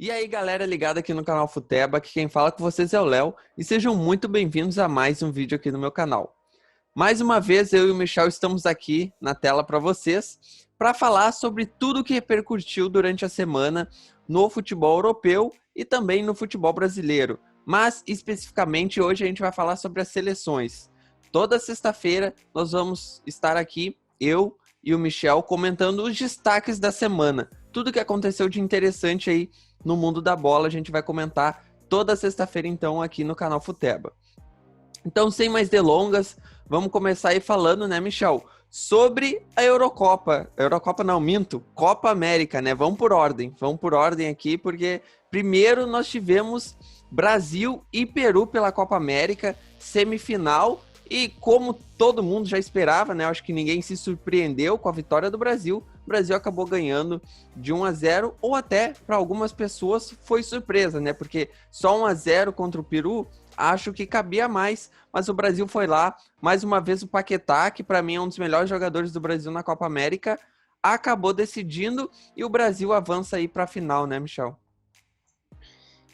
E aí, galera ligada aqui no canal Futeba, aqui quem fala com vocês é o Léo, e sejam muito bem-vindos a mais um vídeo aqui no meu canal. Mais uma vez, eu e o Michel estamos aqui na tela para vocês, para falar sobre tudo que repercutiu durante a semana no futebol europeu e também no futebol brasileiro. Mas, especificamente, hoje a gente vai falar sobre as seleções. Toda sexta-feira nós vamos estar aqui, eu e o Michel, comentando os destaques da semana. Tudo que aconteceu de interessante aí no mundo da bola, a gente vai comentar toda sexta-feira, então, aqui no canal Futeba. Então, sem mais delongas, vamos começar aí falando, né, Michel, sobre a Eurocopa. Eurocopa não, minto, Copa América, né? Vamos por ordem aqui, porque primeiro nós tivemos Brasil e Peru pela Copa América, semifinal, e como todo mundo já esperava, né? Acho que ninguém se surpreendeu com a vitória do Brasil. O Brasil acabou ganhando de 1-0, ou até para algumas pessoas foi surpresa, né? Porque só 1-0 contra o Peru, acho que cabia mais, mas o Brasil foi lá. Mais uma vez o Paquetá, que para mim é um dos melhores jogadores do Brasil na Copa América, acabou decidindo e o Brasil avança aí para a final, né, Michel?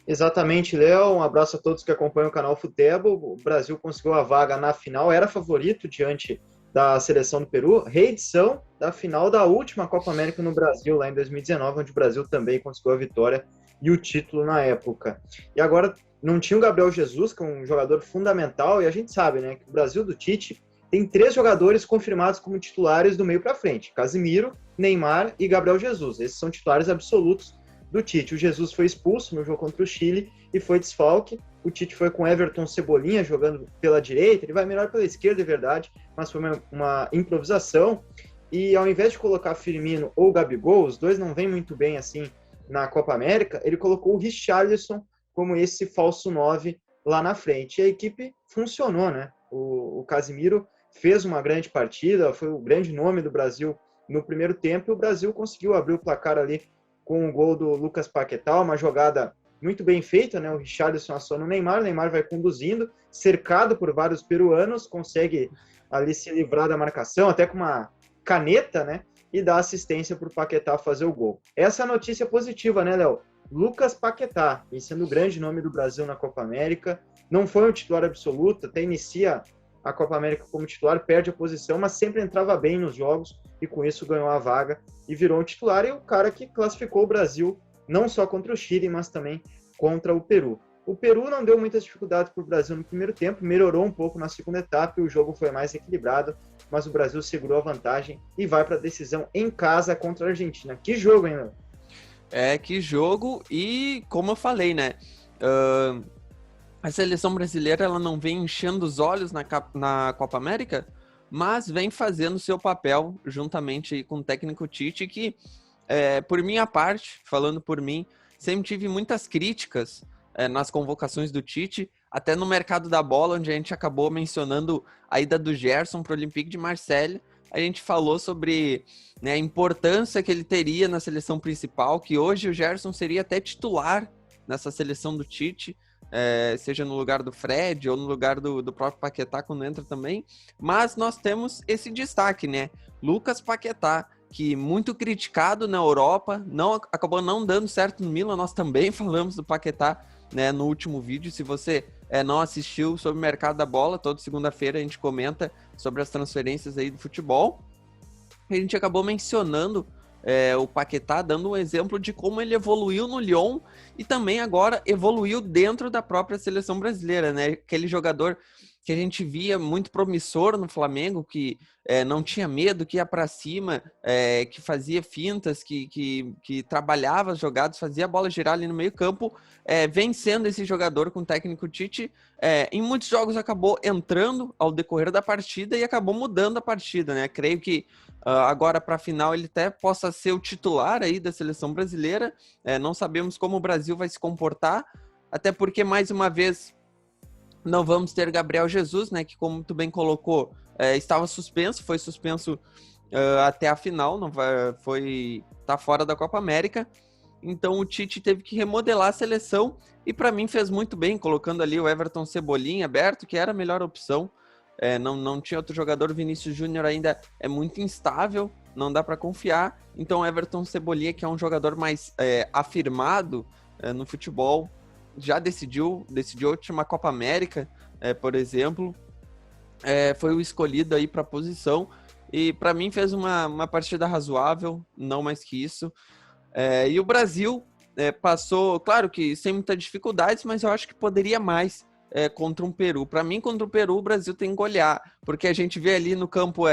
Exatamente, Léo. Um abraço a todos que acompanham o canal Futebol. O Brasil conseguiu a vaga na final, era favorito diante da seleção do Peru, reedição da final da última Copa América no Brasil, lá em 2019, onde o Brasil também conseguiu a vitória e o título na época. E agora não tinha o Gabriel Jesus, que é um jogador fundamental, e a gente sabe, né, que o Brasil do Tite tem 3 jogadores confirmados como titulares do meio para frente: Casimiro, Neymar e Gabriel Jesus. Esses são titulares absolutos do Tite. O Jesus foi expulso no jogo contra o Chile e foi desfalque. O Tite foi com Everton Cebolinha jogando pela direita, ele vai melhor pela esquerda, é verdade, mas foi uma improvisação. E ao invés de colocar Firmino ou Gabigol, os dois não vêm muito bem assim na Copa América, ele colocou o Richarlison como esse falso 9 lá na frente. E a equipe funcionou, né? O Casimiro fez uma grande partida, foi o grande nome do Brasil no primeiro tempo, e o Brasil conseguiu abrir o placar ali com o gol do Lucas Paquetá, uma jogada muito bem feita, né? O Richarlison aciona o Neymar vai conduzindo, cercado por vários peruanos, consegue ali se livrar da marcação, até com uma caneta, né? E dá assistência para o Paquetá fazer o gol. Essa é a notícia positiva, né, Léo? Lucas Paquetá, vem sendo o grande nome do Brasil na Copa América, não foi um titular absoluto, até inicia a Copa América como titular, perde a posição, mas sempre entrava bem nos jogos e com isso ganhou a vaga e virou um titular, e o cara que classificou o Brasil não só contra o Chile, mas também contra o Peru. O Peru não deu muitas dificuldades para o Brasil no primeiro tempo, melhorou um pouco na segunda etapa e o jogo foi mais equilibrado, mas o Brasil segurou a vantagem e vai para a decisão em casa contra a Argentina. Que jogo, hein, Léo? Que jogo, e como eu falei, né? A seleção brasileira ela não vem enchendo os olhos na Copa América, mas vem fazendo seu papel juntamente aí com o técnico Tite, que, por minha parte, falando por mim, sempre tive muitas críticas nas convocações do Tite, até no mercado da bola, onde a gente acabou mencionando a ida do Gerson para o Olympique de Marseille. A gente falou sobre, né, a importância que ele teria na seleção principal, que hoje o Gerson seria até titular nessa seleção do Tite, seja no lugar do Fred ou no lugar do próprio Paquetá quando entra também. Mas nós temos esse destaque, né? Lucas Paquetá, que muito criticado na Europa, acabou não dando certo no Milan. Nós também falamos do Paquetá, né, no último vídeo. Se você não assistiu sobre o mercado da bola, toda segunda-feira a gente comenta sobre as transferências aí do futebol. A gente acabou mencionando o Paquetá, dando um exemplo de como ele evoluiu no Lyon e também agora evoluiu dentro da própria seleção brasileira, né? Aquele jogador que a gente via muito promissor no Flamengo, que não tinha medo, que ia para cima, que fazia fintas, que trabalhava as jogadas, fazia a bola girar ali no meio campo, vem sendo esse jogador com o técnico Tite. Em muitos jogos acabou entrando ao decorrer da partida e acabou mudando a partida, né? Creio que agora para a final ele até possa ser o titular aí da seleção brasileira. Não sabemos como o Brasil vai se comportar, até porque, mais uma vez, não vamos ter Gabriel Jesus, né, que, como tu bem colocou, estava suspenso, foi suspenso até a final, tá fora da Copa América. Então o Tite teve que remodelar a seleção e para mim fez muito bem, colocando ali o Everton Cebolinha aberto, que era a melhor opção. Não tinha outro jogador. Vinícius Júnior ainda é muito instável, não dá para confiar. Então Everton Cebolinha, que é um jogador mais afirmado, no futebol, já decidiu a última Copa América, por exemplo, foi o escolhido aí para a posição, e para mim fez uma partida razoável, não mais que isso. E o Brasil passou, claro que sem muitas dificuldades, mas eu acho que poderia mais contra um Peru. Para mim, contra o Peru, o Brasil tem que golear, porque a gente vê ali no campo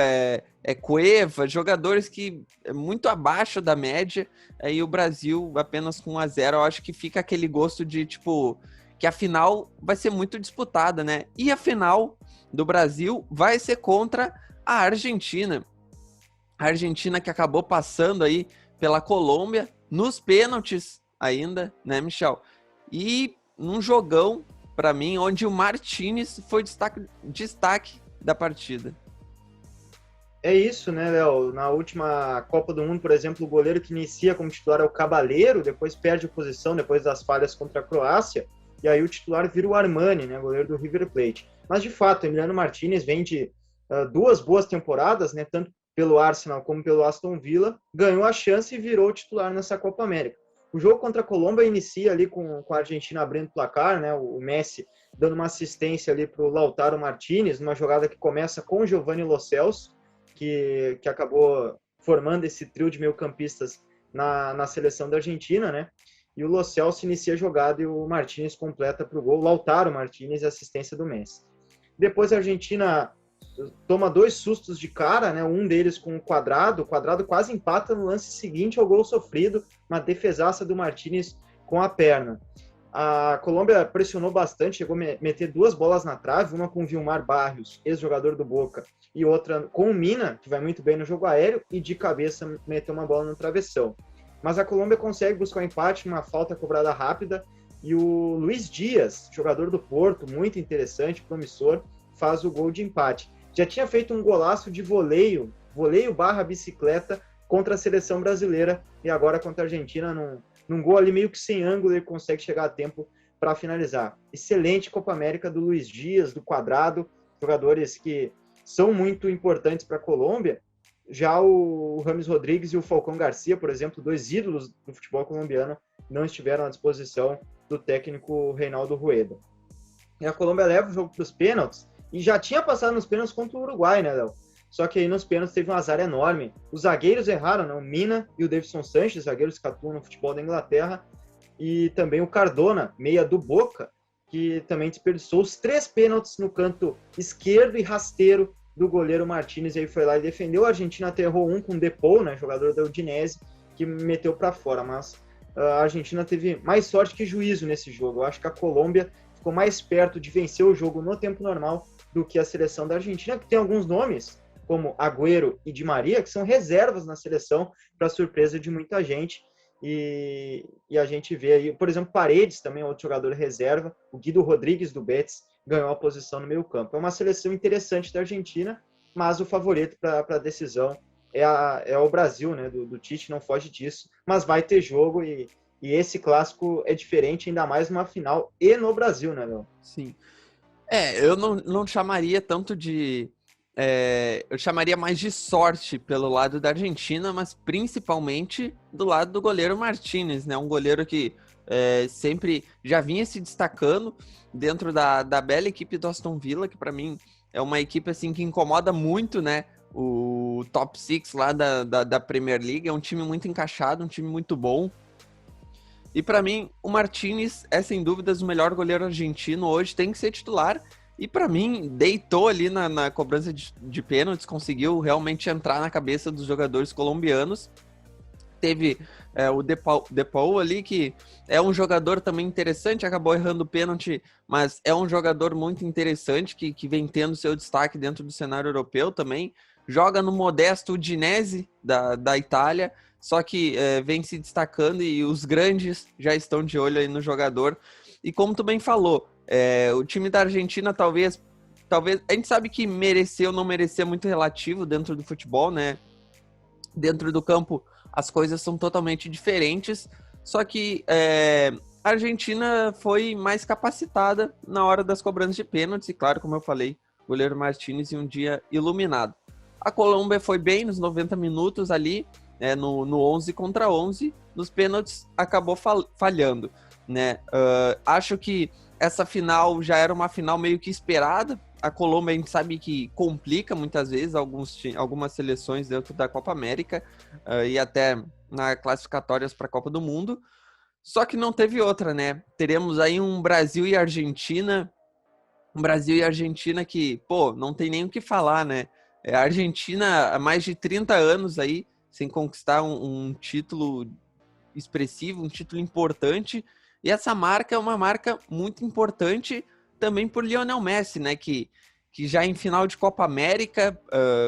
Cueva, jogadores que muito abaixo da média, e o Brasil apenas com 1-0. Eu acho que fica aquele gosto de, tipo, que a final vai ser muito disputada, né? E a final do Brasil vai ser contra a Argentina. A Argentina que acabou passando aí pela Colômbia, nos pênaltis ainda, né, Michel? E num jogão, para mim, onde o Martínez foi destaque da partida. É isso, né, Léo? Na última Copa do Mundo, por exemplo, o goleiro que inicia como titular é o Cabaleiro, depois perde a posição depois das falhas contra a Croácia, e aí o titular vira o Armani, né, goleiro do River Plate. Mas, de fato, o Emiliano Martínez vem de 2 boas temporadas, né, tanto pelo Arsenal como pelo Aston Villa, ganhou a chance e virou titular nessa Copa América. O jogo contra a Colômbia inicia ali com a Argentina abrindo o placar, né, o Messi dando uma assistência ali para o Lautaro Martínez, numa jogada que começa com o Giovanni Lo Celso, que acabou formando esse trio de meio-campistas na seleção da Argentina, né? E o Lo Celso inicia a jogada e o Martínez completa para o gol. Lautaro Martínez e assistência do Messi. Depois a Argentina toma 2 sustos de cara, né? Um deles com o Cuadrado quase empata no lance seguinte ao gol sofrido, uma defesaça do Martínez com a perna. A Colômbia pressionou bastante, chegou a meter 2 bolas na trave, uma com o Vilmar Barrios, ex-jogador do Boca, e outra com o Mina, que vai muito bem no jogo aéreo, e de cabeça meteu uma bola no travessão. Mas a Colômbia consegue buscar um empate, uma falta cobrada rápida, e o Luiz Dias, jogador do Porto, muito interessante, promissor, faz o gol de empate. Já tinha feito um golaço de voleio barra bicicleta contra a seleção brasileira, e agora contra a Argentina, num gol ali meio que sem ângulo, ele consegue chegar a tempo para finalizar. Excelente Copa América do Luiz Dias, do Cuadrado, jogadores que são muito importantes para a Colômbia. Já o Rames Rodrigues e o Falcão Garcia, por exemplo, 2 ídolos do futebol colombiano, não estiveram à disposição do técnico Reinaldo Rueda. E a Colômbia leva o jogo para os pênaltis, e já tinha passado nos pênaltis contra o Uruguai, né, Léo? Só que aí nos pênaltis teve um azar enorme. Os zagueiros erraram, né? O Mina e o Davinson Sanchez, zagueiros que atuam no futebol da Inglaterra, e também o Cardona, meia do Boca, que também desperdiçou os 3 pênaltis no canto esquerdo e rasteiro do goleiro Martínez. Aí foi lá e defendeu. A Argentina até errou um com o Depou, né, jogador da Udinese, que meteu para fora. Mas a Argentina teve mais sorte que juízo nesse jogo. Eu acho que a Colômbia ficou mais perto de vencer o jogo no tempo normal do que a seleção da Argentina, que tem alguns nomes, como Agüero e Di Maria, que são reservas na seleção, para surpresa de muita gente. E a gente vê aí, por exemplo, Paredes também é outro jogador reserva, o Guido Rodrigues do Betis ganhou a posição no meio campo. É uma seleção interessante da Argentina, mas o favorito para a decisão é o Brasil, né? Do Tite, não foge disso, mas vai ter jogo e esse clássico é diferente, ainda mais numa final e no Brasil, né, Léo? Sim. Eu não chamaria tanto de... eu chamaria mais de sorte pelo lado da Argentina, mas principalmente do lado do goleiro Martínez, né? Um goleiro que sempre já vinha se destacando dentro da bela equipe do Aston Villa, que para mim é uma equipe assim que incomoda muito, né? O top 6 lá da Premier League, é um time muito encaixado, um time muito bom. E para mim, o Martínez é sem dúvidas o melhor goleiro argentino hoje, tem que ser titular. E para mim, deitou ali na cobrança de pênaltis, conseguiu realmente entrar na cabeça dos jogadores colombianos. Teve o Depou ali, que é um jogador também interessante, acabou errando o pênalti, mas é um jogador muito interessante, que vem tendo seu destaque dentro do cenário europeu também. Joga no modesto Udinese da Itália, só que vem se destacando e os grandes já estão de olho aí no jogador. E como tu bem falou, o time da Argentina talvez... A gente sabe que merecer ou não merecer é muito relativo dentro do futebol, né? Dentro do campo as coisas são totalmente diferentes, só que a Argentina foi mais capacitada na hora das cobranças de pênaltis, e claro, como eu falei, o goleiro Martínez em um dia iluminado. A Colômbia foi bem nos 90 minutos ali, no 11 contra 11, nos pênaltis acabou falhando. né? Acho que essa final já era uma final meio que esperada. A Colômbia, a gente sabe que complica muitas vezes algumas seleções dentro da Copa América e até na classificatórias para a Copa do Mundo. Só que não teve outra, né? Teremos aí um Brasil e Argentina. Um Brasil e Argentina que, pô, não tem nem o que falar, né? A Argentina há mais de 30 anos aí, sem conquistar um título expressivo, um título importante. E essa marca é uma marca muito importante também por Lionel Messi, né? Que já em final de Copa América,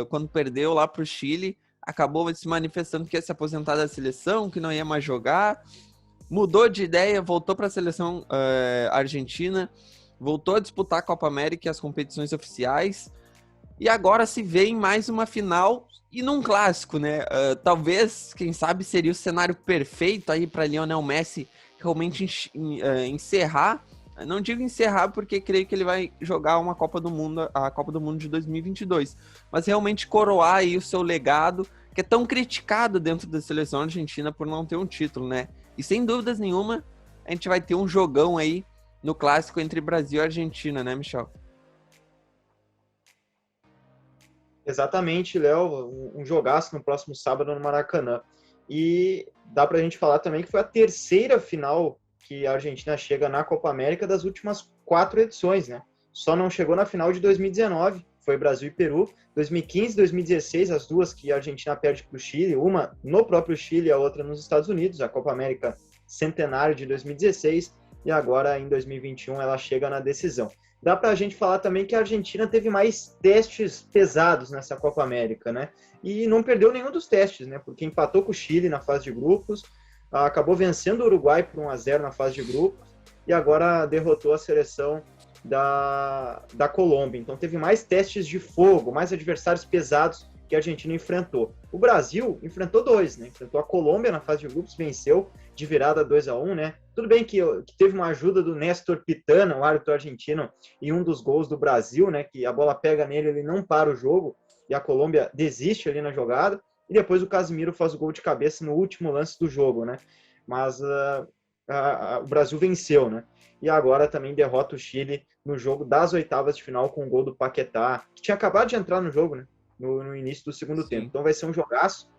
quando perdeu lá para o Chile, acabou se manifestando que ia se aposentar da seleção, que não ia mais jogar. Mudou de ideia, voltou para a seleção argentina, voltou a disputar a Copa América e as competições oficiais. E agora se vê em mais uma final e num clássico, né? Talvez, quem sabe, seria o cenário perfeito aí para Lionel Messi realmente encerrar. Não digo encerrar porque creio que ele vai jogar uma Copa do Mundo, a Copa do Mundo de 2022, mas realmente coroar aí o seu legado, que é tão criticado dentro da seleção argentina por não ter um título, né? E sem dúvidas nenhuma, a gente vai ter um jogão aí no clássico entre Brasil e Argentina, né, Michel? Exatamente, Léo, um jogaço no próximo sábado no Maracanã. E dá para a gente falar também que foi a terceira final que a Argentina chega na Copa América das últimas 4 edições, né? Só não chegou na final de 2019, foi Brasil e Peru. 2015 e 2016, as duas que a Argentina perde para o Chile, uma no próprio Chile e a outra nos Estados Unidos, a Copa América Centenário de 2016, e agora em 2021 ela chega na decisão. Dá para a gente falar também que a Argentina teve mais testes pesados nessa Copa América, né? E não perdeu nenhum dos testes, né? Porque empatou com o Chile na fase de grupos, acabou vencendo o Uruguai por 1-0 na fase de grupos e agora derrotou a seleção da Colômbia. Então teve mais testes de fogo, mais adversários pesados que a Argentina enfrentou. O Brasil enfrentou 2, né? Enfrentou a Colômbia na fase de grupos, venceu de virada 2-1, né? Tudo bem que teve uma ajuda do Néstor Pitana, o árbitro argentino, e um dos gols do Brasil, né? Que a bola pega nele, ele não para o jogo e a Colômbia desiste ali na jogada. E depois o Casimiro faz o gol de cabeça no último lance do jogo, né? Mas o Brasil venceu, né? E agora também derrota o Chile no jogo das oitavas de final com o gol do Paquetá, que tinha acabado de entrar no jogo, né? No início do segundo tempo. Então vai ser um jogaço.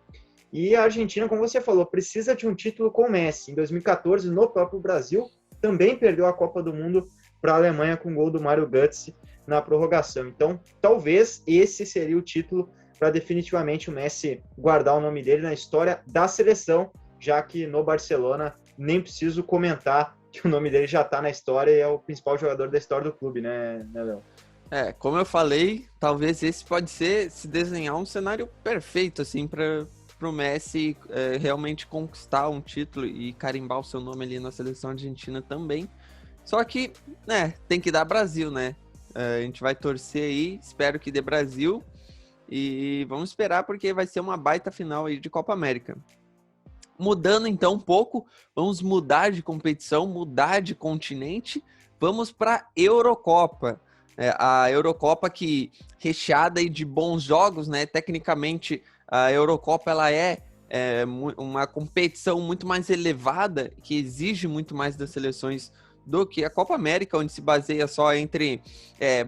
E a Argentina, como você falou, precisa de um título com o Messi. Em 2014, no próprio Brasil, também perdeu a Copa do Mundo para a Alemanha com o gol do Mário Götze na prorrogação. Então, talvez esse seria o título para definitivamente o Messi guardar o nome dele na história da seleção, já que no Barcelona nem preciso comentar que o nome dele já está na história e é o principal jogador da história do clube, né Léo? Como eu falei, talvez esse pode ser se desenhar um cenário perfeito assim para o Messi realmente conquistar um título e carimbar o seu nome ali na seleção argentina também. Só que, né, tem que dar Brasil, né? A gente vai torcer aí, espero que dê Brasil e vamos esperar porque vai ser uma baita final aí de Copa América. Mudando então um pouco, vamos mudar de competição, mudar de continente, vamos para a Eurocopa. A Eurocopa que recheada aí de bons jogos, né? Tecnicamente a Eurocopa ela é uma competição muito mais elevada, que exige muito mais das seleções do que a Copa América, onde se baseia só entre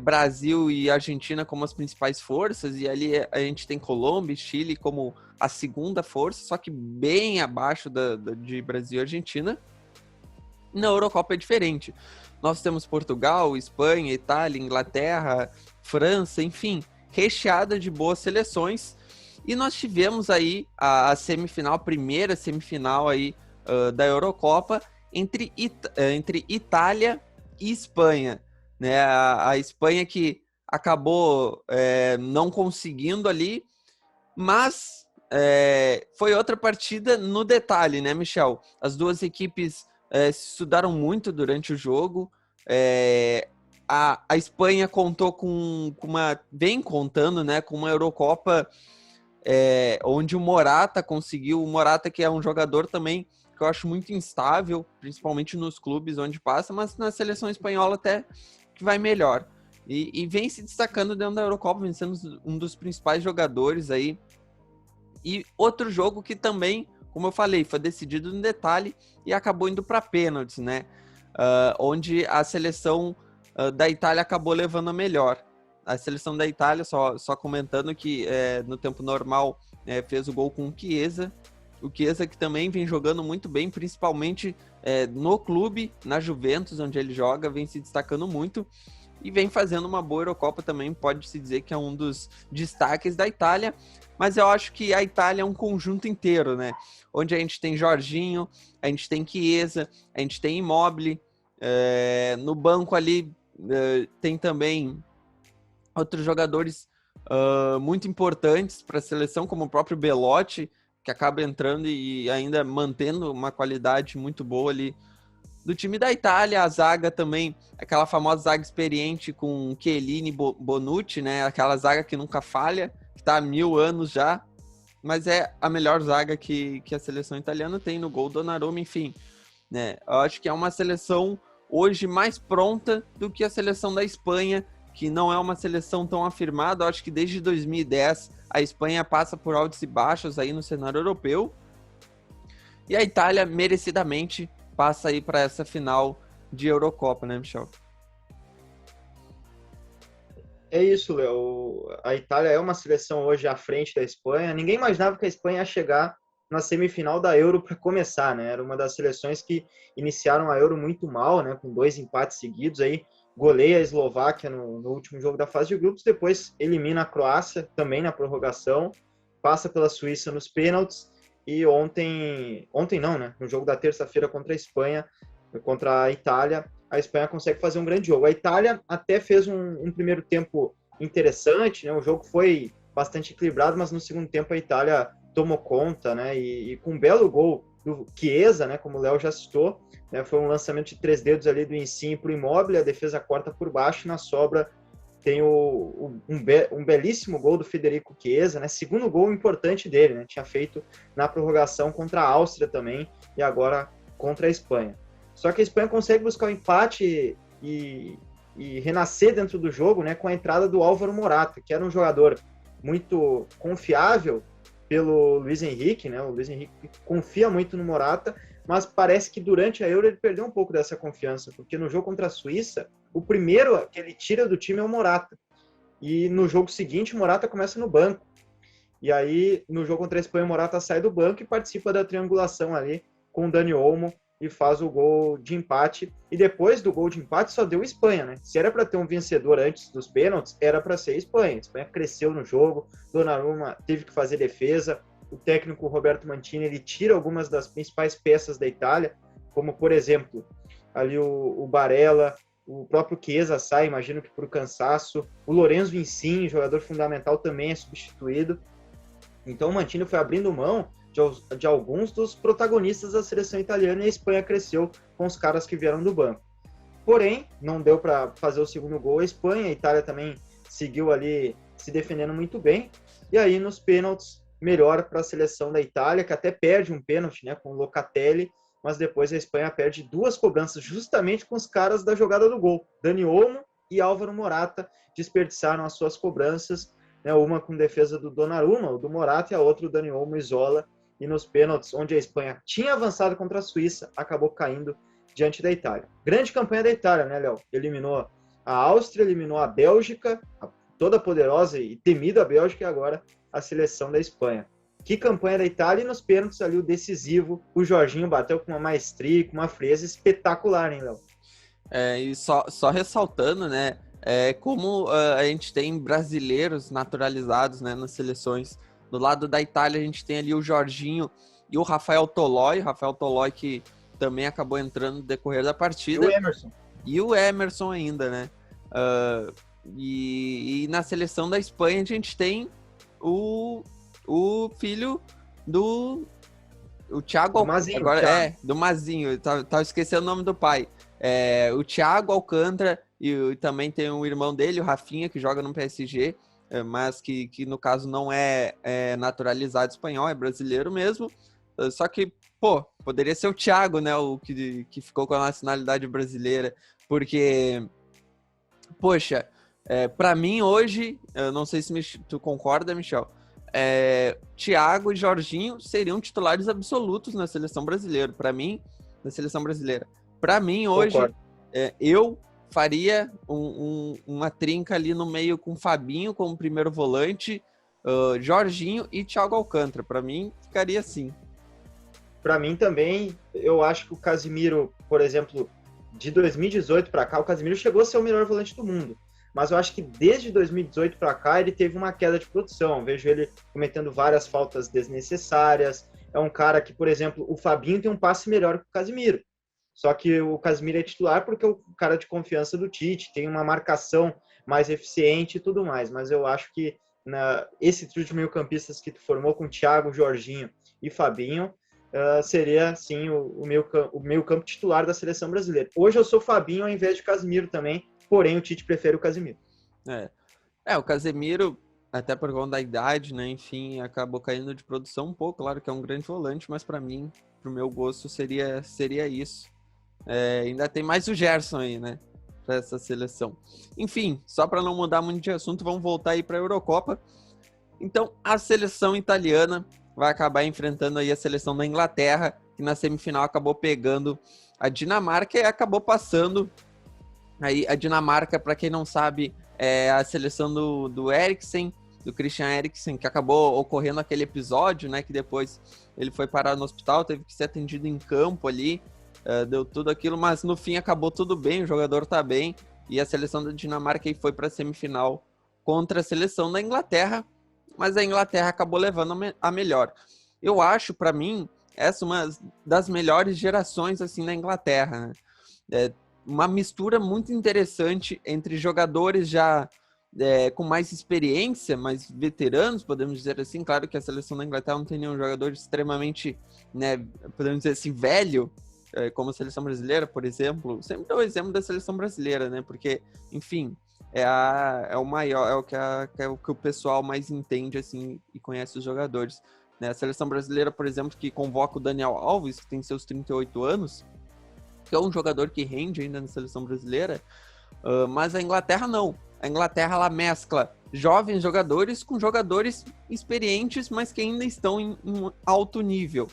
Brasil e Argentina como as principais forças, e ali a gente tem Colômbia e Chile como a segunda força, só que bem abaixo de Brasil e Argentina. Na Eurocopa é diferente. Nós temos Portugal, Espanha, Itália, Inglaterra, França, enfim, recheada de boas seleções. E nós tivemos aí a semifinal, a primeira semifinal aí da Eurocopa entre Itália e Espanha, né? A Espanha que acabou não conseguindo ali, mas foi outra partida no detalhe, né, Michel? As duas equipes se estudaram muito durante o jogo. A Espanha contou vem contando, né, com uma Eurocopa onde o Morata conseguiu. O Morata, que é um jogador também que eu acho muito instável, principalmente nos clubes onde passa, mas na seleção espanhola até que vai melhor. E vem se destacando dentro da Eurocopa, vencendo um dos principais jogadores aí. E outro jogo que também como eu falei, foi decidido no detalhe e acabou indo para pênaltis, né? Onde a seleção da Itália acabou levando a melhor. A seleção da Itália, só comentando que no tempo normal fez o gol com o Chiesa. O Chiesa que também vem jogando muito bem, principalmente no clube, na Juventus, onde ele joga, vem se destacando muito. E vem fazendo uma boa Eurocopa também, pode-se dizer que é um dos destaques da Itália, mas eu acho que a Itália é um conjunto inteiro, né? Onde a gente tem Jorginho, a gente tem Chiesa, a gente tem Immobile, no banco ali tem também outros jogadores muito importantes para a seleção, como o próprio Belotti, que acaba entrando e ainda mantendo uma qualidade muito boa ali do time da Itália. A zaga também, aquela famosa zaga experiente com Chiellini e Bonucci, né? Aquela zaga que nunca falha, que está há 1000 anos já, mas é a melhor zaga que a seleção italiana tem. No gol, Donnarumma, enfim, né? Eu acho que é uma seleção hoje mais pronta do que a seleção da Espanha, que não é uma seleção tão afirmada. Eu acho que desde 2010 a Espanha passa por altos e baixos aí no cenário europeu, e a Itália merecidamente passa aí para essa final de Eurocopa, né, Michel? É isso, Léo. A Itália é uma seleção hoje à frente da Espanha. Ninguém imaginava que a Espanha ia chegar na semifinal da Euro para começar, né? Era uma das seleções que iniciaram a Euro muito mal, né? Com 2 empates seguidos aí. Goleia a Eslováquia no último jogo da fase de grupos, depois elimina a Croácia também na prorrogação, passa pela Suíça nos pênaltis e ontem não, né? No jogo da terça-feira contra a Espanha, contra a Itália, a Espanha consegue fazer um grande jogo. A Itália até fez um primeiro tempo interessante, né? O jogo foi bastante equilibrado, mas no segundo tempo a Itália tomou conta, né? E com um belo gol do Chiesa, né? Como o Léo já citou, né? Foi um lançamento de 3 dedos ali do Insigne para o Immobile, a defesa corta por baixo e na sobra tem um belíssimo gol do Federico Chiesa, né? Segundo gol importante dele, né? Tinha feito na prorrogação contra a Áustria também e agora contra a Espanha. Só que a Espanha consegue buscar o empate e renascer dentro do jogo, né, com a entrada do Álvaro Morata, que era um jogador muito confiável pelo Luiz Henrique, né? O Luiz Henrique confia muito no Morata, mas parece que durante a Euro ele perdeu um pouco dessa confiança, porque no jogo contra a Suíça, o primeiro que ele tira do time é o Morata. E no jogo seguinte, o Morata começa no banco. E aí, no jogo contra a Espanha, o Morata sai do banco e participa da triangulação ali com o Dani Olmo e faz o gol de empate. E depois do gol de empate só deu Espanha, né? Se era para ter um vencedor antes dos pênaltis, era para ser Espanha. A Espanha cresceu no jogo, Donnarumma teve que fazer defesa, o técnico Roberto Mantini ele tira algumas das principais peças da Itália, como por exemplo, ali o Barella, o próprio Chiesa sai, imagino que por cansaço, o Lorenzo Insigne, jogador fundamental, também é substituído. Então o Mantini foi abrindo mão de alguns dos protagonistas da seleção italiana e a Espanha cresceu com os caras que vieram do banco. Porém, não deu para fazer o segundo gol a Espanha, a Itália também seguiu ali se defendendo muito bem, e aí nos pênaltis, melhor para a seleção da Itália, que até perde um pênalti, né, com o Locatelli, mas depois a Espanha perde 2 cobranças justamente com os caras da jogada do gol. Dani Olmo e Álvaro Morata desperdiçaram as suas cobranças, né, uma com defesa do Donnarumma, o do Morata, e a outra o Dani Olmo isola, e nos pênaltis, onde a Espanha tinha avançado contra a Suíça, acabou caindo diante da Itália. Grande campanha da Itália, né, Léo? Eliminou a Áustria, eliminou a Bélgica, toda poderosa e temida a Bélgica, e agora a seleção da Espanha. Que campanha da Itália, e nos pênaltis ali o decisivo, o Jorginho bateu com uma maestria, com uma frieza espetacular, hein, Léo? E só ressaltando, né, como a gente tem brasileiros naturalizados, né, nas seleções. Do lado da Itália, a gente tem ali o Jorginho e o Rafael Tolói. Rafael Tolói que também acabou entrando no decorrer da partida. E o Emerson. E o Emerson ainda, né? E na seleção da Espanha, a gente tem o filho do... O Thiago... Do Mazinho. Agora, Thiago. do Mazinho. Eu tava esquecendo o nome do pai. O Thiago Alcântara e também tem um irmão dele, o Rafinha, que joga no PSG, mas que no caso não é naturalizado espanhol, é brasileiro mesmo. Só que, poderia ser o Thiago, né, o que ficou com a nacionalidade brasileira, porque, poxa, para mim hoje, eu não sei se tu concorda, Michel, Thiago e Jorginho seriam titulares absolutos na seleção brasileira. Para mim, na seleção brasileira. Para mim, hoje, eu faria uma trinca ali no meio com Fabinho como primeiro volante, Jorginho e Thiago Alcântara. Para mim, ficaria assim. Para mim também, eu acho que o Casemiro, por exemplo, de 2018 para cá, o Casemiro chegou a ser o melhor volante do mundo. Mas eu acho que desde 2018 para cá ele teve uma queda de produção. Eu vejo ele cometendo várias faltas desnecessárias. É um cara que, por exemplo, o Fabinho tem um passe melhor que o Casemiro. Só que o Casemiro é titular porque é o cara de confiança do Tite, tem uma marcação mais eficiente e tudo mais. Mas eu acho que esse trio de meio-campistas que tu formou com Thiago, Jorginho e Fabinho seria, sim, o meio-campo titular da seleção brasileira. Hoje eu sou Fabinho ao invés de Casemiro também, porém o Tite prefere o Casemiro. O Casemiro, até por conta da idade, né, enfim, acabou caindo de produção um pouco. Claro que é um grande volante, mas para mim, pro meu gosto, seria isso. Ainda tem mais o Gerson aí, né, para essa seleção. Enfim, só para não mudar muito de assunto, vamos voltar aí para a Eurocopa. Então, a seleção italiana vai acabar enfrentando aí a seleção da Inglaterra, que na semifinal acabou pegando a Dinamarca e acabou passando. Aí a Dinamarca, para quem não sabe, é a seleção do Eriksen, do Christian Eriksen, que acabou ocorrendo aquele episódio, né, que depois ele foi parar no hospital, teve que ser atendido em campo ali, deu tudo aquilo, mas no fim acabou tudo bem, o jogador tá bem, e a seleção da Dinamarca aí foi para a semifinal contra a seleção da Inglaterra, mas a Inglaterra acabou levando a melhor. Eu acho, para mim, essa é uma das melhores gerações assim na Inglaterra, né? Uma mistura muito interessante entre jogadores já com mais experiência, mais veteranos, podemos dizer assim. Claro que a seleção da Inglaterra não tem nenhum jogador extremamente, né, podemos dizer assim, velho, como a seleção brasileira, por exemplo. Sempre dou o exemplo da seleção brasileira, né? Porque, enfim, é o maior, é o que o pessoal mais entende, assim, e conhece os jogadores. Né? A seleção brasileira, por exemplo, que convoca o Daniel Alves, que tem seus 38 anos, que é um jogador que rende ainda na seleção brasileira, mas a Inglaterra não. A Inglaterra, ela mescla jovens jogadores com jogadores experientes, mas que ainda estão em alto nível.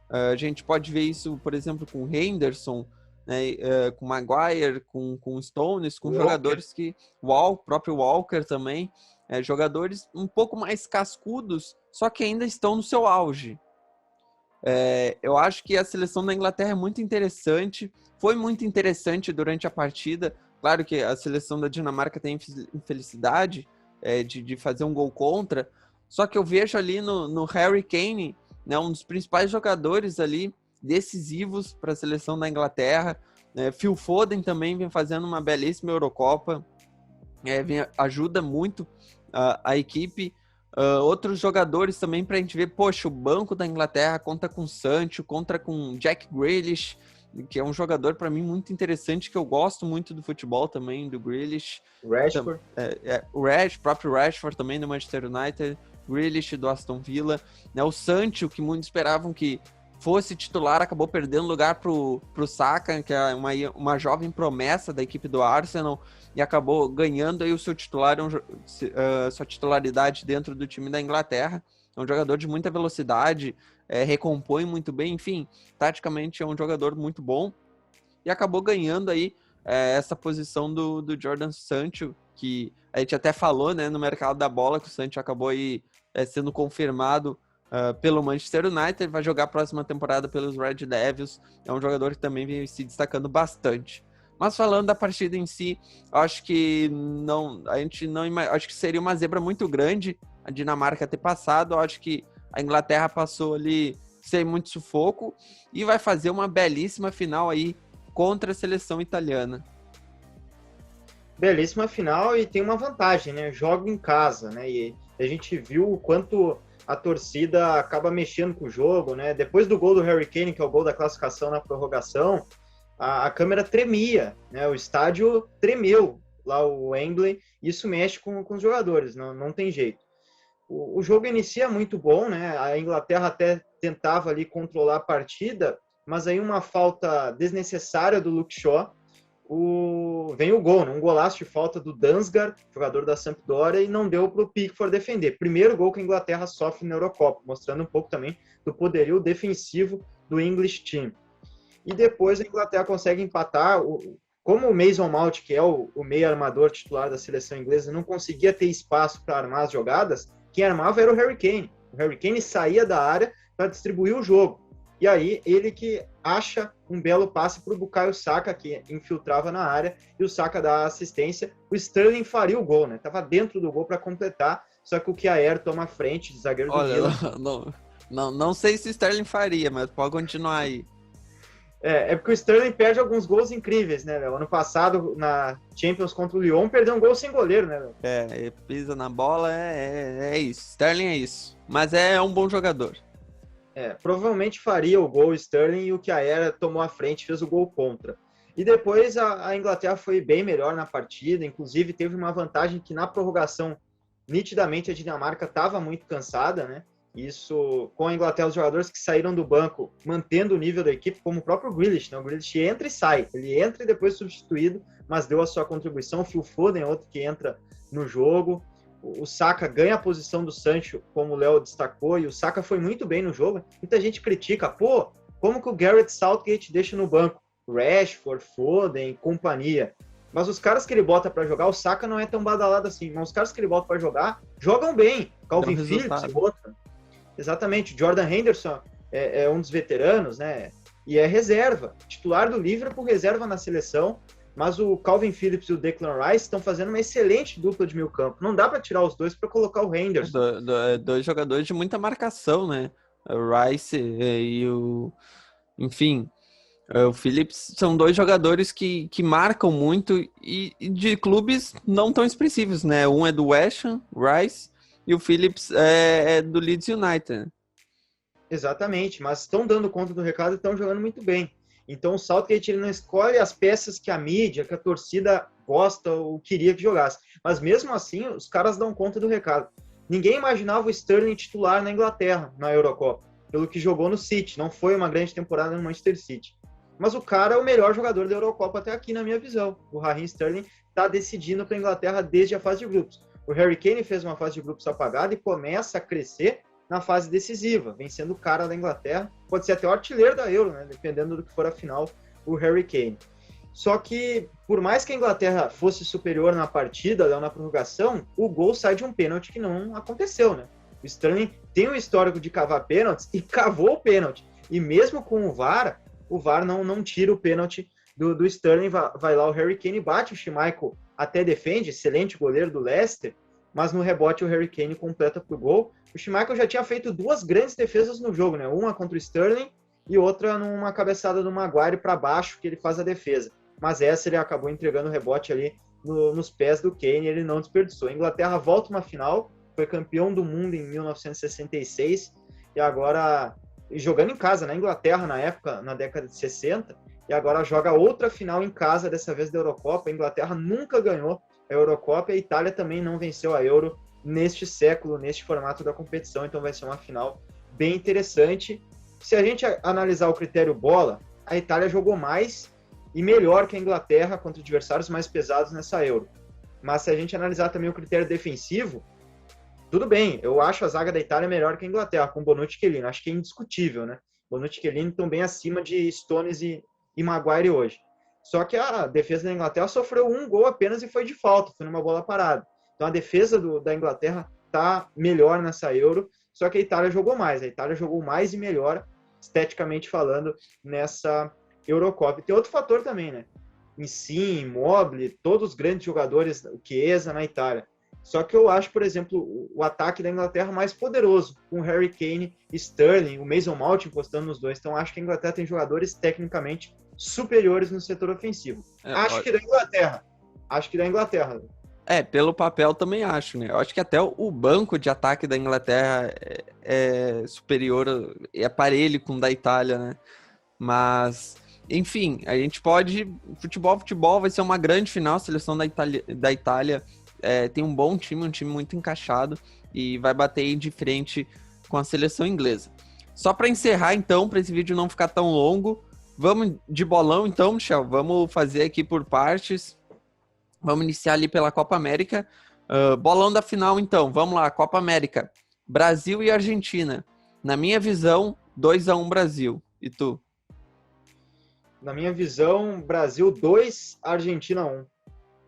A gente pode ver isso, por exemplo, com o Henderson, né, com o Maguire, com o Stones, com Walker. Jogadores que... O próprio Walker também. Jogadores um pouco mais cascudos, só que ainda estão no seu auge. Eu acho que a seleção da Inglaterra é muito interessante, foi muito interessante durante a partida. Claro que a seleção da Dinamarca tem infelicidade de fazer um gol contra, só que eu vejo ali no Harry Kane, né, um dos principais jogadores ali, decisivos para a seleção da Inglaterra. Phil Foden também vem fazendo uma belíssima Eurocopa, ajuda muito a equipe. Outros jogadores também para a gente ver, poxa, o banco da Inglaterra conta com Sancho, conta com Jack Grealish, que é um jogador para mim muito interessante, que eu gosto muito do futebol também, do Grealish. Rashford. O próprio Rashford também do Manchester United, Grealish do Aston Villa, né? O Sancho, que muitos esperavam que fosse titular, acabou perdendo lugar pro Saka, que é uma jovem promessa da equipe do Arsenal, e acabou ganhando aí o seu titular, sua titularidade dentro do time da Inglaterra. É um jogador de muita velocidade, recompõe muito bem, enfim, taticamente é um jogador muito bom, e acabou ganhando aí essa posição do Jadon Sancho, que a gente até falou, né, no mercado da bola, que o Sancho acabou aí sendo confirmado pelo Manchester United, vai jogar a próxima temporada pelos Red Devils. É um jogador que também vem se destacando bastante. Mas falando da partida em si, acho que acho que seria uma zebra muito grande a Dinamarca ter passado. Eu acho que a Inglaterra passou ali sem muito sufoco e vai fazer uma belíssima final aí contra a seleção italiana. Belíssima final, e tem uma vantagem, né? Joga em casa, né? E a gente viu o quanto a torcida acaba mexendo com o jogo, né? Depois do gol do Harry Kane, que é o gol da classificação na prorrogação, a câmera tremia, né? O estádio tremeu, lá o Wembley. Isso mexe com os jogadores, não tem jeito. O jogo inicia muito bom, né? A Inglaterra até tentava ali controlar a partida, mas aí uma falta desnecessária do Luke Shaw. vem o gol, né? Um golaço de falta do Dansgaard, jogador da Sampdoria, e não deu para o Pickford defender. Primeiro gol que a Inglaterra sofre na Eurocopa, mostrando um pouco também do poderio defensivo do English Team. E depois a Inglaterra consegue empatar. Como o Mason Mount, que é o meio armador titular da seleção inglesa, não conseguia ter espaço para armar as jogadas, quem armava era o Harry Kane. O Harry Kane saía da área para distribuir o jogo. E aí ele que acha um belo passe para o Bukayo Saka, que infiltrava na área, e o Saka dá assistência. O Sterling faria o gol, né? Tava dentro do gol para completar, só que o Kjaer toma a frente de zagueiro do Milan. Não sei se o Sterling faria, mas pode continuar aí. É porque o Sterling perde alguns gols incríveis, né, Léo? Ano passado, na Champions contra o Lyon, perdeu um gol sem goleiro, né, Léo? Pisa na bola, é isso. Sterling é isso. Mas é um bom jogador. Provavelmente faria o gol o Sterling e o Kjaer tomou a frente, fez o gol contra. E depois a Inglaterra foi bem melhor na partida, inclusive teve uma vantagem que na prorrogação, nitidamente a Dinamarca estava muito cansada, né? Isso, com a Inglaterra, os jogadores que saíram do banco, mantendo o nível da equipe, como o próprio Grealish, né? O Grealish entra e sai. Ele entra e depois substituído, mas deu a sua contribuição. O Phil Foden é outro que entra no jogo. O Saka ganha a posição do Sancho, como o Léo destacou, e o Saka foi muito bem no jogo. Muita gente critica, como que o Gareth Southgate deixa no banco? Rashford, Foden, companhia. Mas os caras que ele bota para jogar, o Saka não é tão badalado assim, mas os caras que ele bota para jogar, jogam bem. Calvin Phillips e outro. Exatamente, Jordan Henderson é um dos veteranos, né? E é reserva, titular do Liverpool, reserva na seleção, mas o Calvin Phillips e o Declan Rice estão fazendo uma excelente dupla de meio campo. Não dá para tirar os dois para colocar o Henderson. Dois jogadores de muita marcação, né? O Rice e o... Enfim, o Phillips são dois jogadores que marcam muito e de clubes não tão expressivos, né? Um é do West Ham, Rice, e o Phillips é do Leeds United. Exatamente, mas estão dando conta do recado e estão jogando muito bem. Então o Southgate ele não escolhe as peças que a mídia, que a torcida gosta ou queria que jogasse. Mas mesmo assim, os caras dão conta do recado. Ninguém imaginava o Sterling titular na Inglaterra, na Eurocopa, pelo que jogou no City. Não foi uma grande temporada no Manchester City. Mas o cara é o melhor jogador da Eurocopa até aqui, na minha visão. O Raheem Sterling está decidindo para a Inglaterra desde a fase de grupos. O Harry Kane fez uma fase de grupos apagada e começa a crescer na fase decisiva, vencendo o cara da Inglaterra. Pode ser até o artilheiro da Euro, né? Dependendo do que for a final, o Harry Kane. Só que, por mais que a Inglaterra fosse superior na partida, na prorrogação, o gol sai de um pênalti que não aconteceu, né? O Sterling tem um histórico de cavar pênaltis e cavou o pênalti. E mesmo com o VAR não tira o pênalti do Sterling. Vai lá o Harry Kane, bate o Schmeichel, até defende, excelente goleiro do Leicester, mas no rebote o Harry Kane completa pro gol. O Schmeichel já tinha feito duas grandes defesas no jogo, né? Uma contra o Sterling e outra numa cabeçada do Maguire para baixo, que ele faz a defesa. Mas essa ele acabou entregando o rebote ali nos pés do Kane, ele não desperdiçou. A Inglaterra volta uma final, foi campeão do mundo em 1966 e agora jogando em casa na Inglaterra na época, na década de 60, e agora joga outra final em casa, dessa vez da Eurocopa. A Inglaterra nunca ganhou a Eurocopa e a Itália também não venceu a Euro neste século, neste formato da competição, então vai ser uma final bem interessante. Se a gente analisar o critério bola, a Itália jogou mais e melhor que a Inglaterra contra adversários mais pesados nessa Euro. Mas se a gente analisar também o critério defensivo, tudo bem, eu acho a zaga da Itália melhor que a Inglaterra, com Bonucci e Chiellini, acho que é indiscutível, né? Bonucci e Chiellini estão bem acima de Stones e Maguire hoje. Só que a defesa da Inglaterra sofreu um gol apenas e foi de falta, foi numa bola parada. Então a defesa da Inglaterra está melhor nessa Euro, só que a Itália jogou mais. A Itália jogou mais e melhor, esteticamente falando, nessa Eurocopa. E tem outro fator também, né? Insigne, Immobile, todos os grandes jogadores, o Chiesa na Itália. Só que eu acho, por exemplo, o ataque da Inglaterra mais poderoso, com Harry Kane e Sterling, o Mason Mount encostando nos dois. Então acho que a Inglaterra tem jogadores tecnicamente superiores no setor ofensivo. Acho que da Inglaterra. Pelo papel também acho, né? Eu acho que até o banco de ataque da Inglaterra é superior, é parelho com o da Itália, né? Mas, enfim, a gente pode... Futebol vai ser uma grande final. A seleção da Itália tem um bom time, um time muito encaixado e vai bater de frente com a seleção inglesa. Só para encerrar, então, para esse vídeo não ficar tão longo, Vamos de bolão então, Michel. Vamos fazer aqui por partes. Vamos iniciar ali pela Copa América. Bolão da final então. Vamos lá, Copa América. Brasil e Argentina. Na minha visão, 2-1 Brasil. E tu? Na minha visão, Brasil 2, Argentina 1.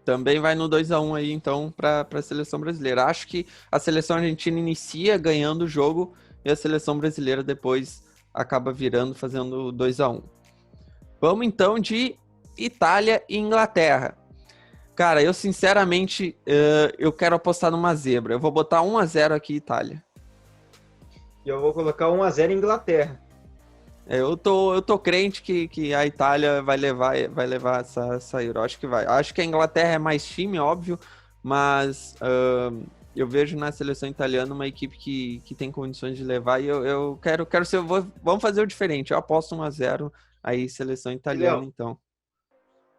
Também vai no 2-1 aí, então, para a seleção brasileira. Acho que a seleção argentina inicia ganhando o jogo e a seleção brasileira depois acaba virando, fazendo 2-1. Vamos, então, de Itália e Inglaterra. Cara, eu, sinceramente, eu quero apostar numa zebra. Eu vou botar 1-0 aqui, Itália. E eu vou colocar 1-0 Inglaterra. Eu tô crente que a Itália vai levar essa Euro. Acho que vai. Acho que a Inglaterra é mais time, óbvio, mas eu vejo na seleção italiana uma equipe que tem condições de levar e eu quero ser. Vamos fazer o diferente. Eu aposto 1-0 aí, seleção italiana, então.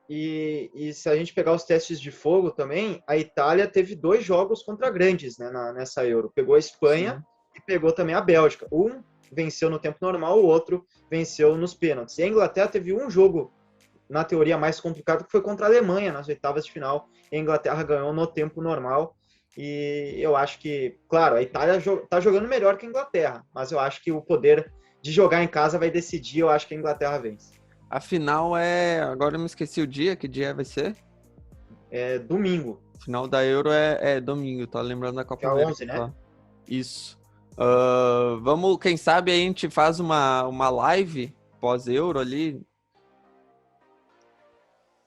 E se a gente pegar os testes de fogo também, a Itália teve 2 jogos contra grandes, né, nessa Euro. Pegou a Espanha. Sim. E pegou também a Bélgica. Um venceu no tempo normal, o outro venceu nos pênaltis. E a Inglaterra teve um jogo, na teoria, mais complicado, que foi contra a Alemanha, nas oitavas de final. E a Inglaterra ganhou no tempo normal. E eu acho que, claro, a Itália está jogando melhor que a Inglaterra, mas eu acho que o poder de jogar em casa vai decidir, eu acho que a Inglaterra vence. A final agora eu me esqueci o dia, que dia vai ser? É domingo. Final da Euro é domingo, tá lembrando da Copa América. 11, né? Isso. Vamos, quem sabe a gente faz uma live pós-Euro ali.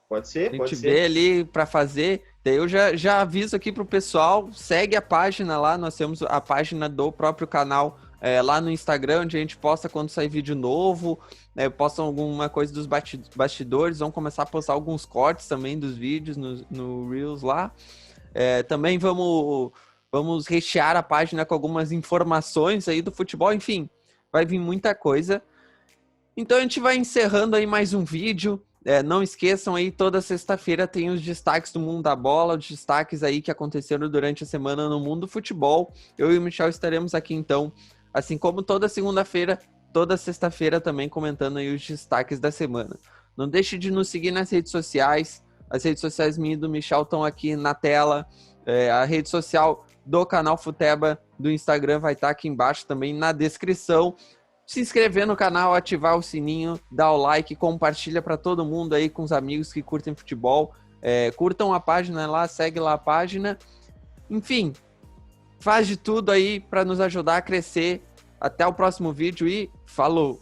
Pode ser, a gente vê ali para fazer. Daí eu já aviso aqui pro pessoal, segue a página lá, nós temos a página do próprio canal lá no Instagram, onde a gente posta quando sair vídeo novo, postam alguma coisa dos bastidores, vão começar a postar alguns cortes também dos vídeos no Reels lá. Também vamos rechear a página com algumas informações aí do futebol, enfim, vai vir muita coisa. Então a gente vai encerrando aí mais um vídeo. Não esqueçam aí, toda sexta-feira tem os destaques do mundo da bola, os destaques aí que aconteceram durante a semana no mundo do futebol. Eu e o Michel estaremos aqui então, assim como toda segunda-feira, toda sexta-feira também comentando aí os destaques da semana. Não deixe de nos seguir nas redes sociais. As redes sociais minhas e do Michel estão aqui na tela. A rede social do canal Futeba do Instagram vai estar aqui embaixo também na descrição. Se inscrever no canal, ativar o sininho, dar o like, compartilha para todo mundo aí com os amigos que curtem futebol. Curtam a página lá, segue lá a página. Enfim, faz de tudo aí para nos ajudar a crescer. Até o próximo vídeo e falou!